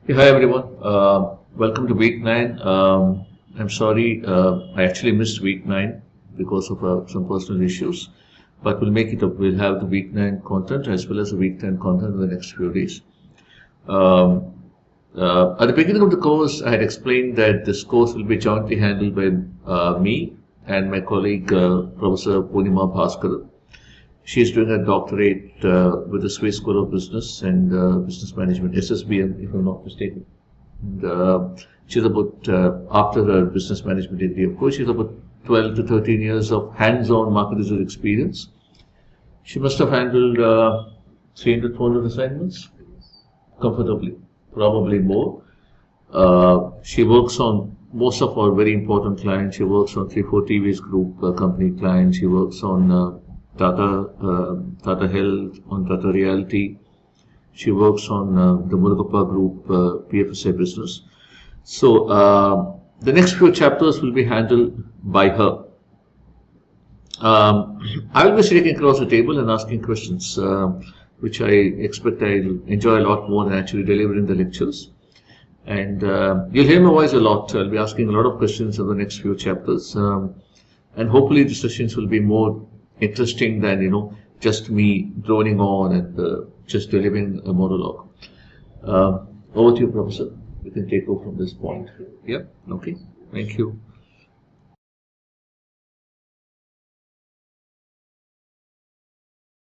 Hey, hi everyone. Welcome to week 9. I'm sorry, I actually missed week 9 because of some personal issues, but we'll make it up. We'll have the week 9 content as well as the week 10 content in the next few days. At the beginning of the course, I had explained that this course will be jointly handled by me and my colleague, Professor Poornima Bhaskaran. She is doing a doctorate with the Swiss School of Business and Business Management, SSBM, if I'm not mistaken. And she's about, after her business management degree, of course, she's about 12 to 13 years of hands-on market research experience. She must have handled 300, 400 assignments comfortably, probably more. She works on most of our very important clients. She works on 3-4 TVS Group company clients. She works on Tata Health, on Tata Realty. She works on the Moolagappa Group PFSI business. So the next few chapters will be handled by her. I will be sitting across the table and asking questions, which I expect I'll enjoy a lot more than actually delivering the lectures. And you'll hear my voice a lot. I'll be asking a lot of questions in the next few chapters. And hopefully the sessions will be more interesting than, just me droning on and just delivering a monologue. Over to you, Professor. You can take over from this point. Yeah, okay. Thank you.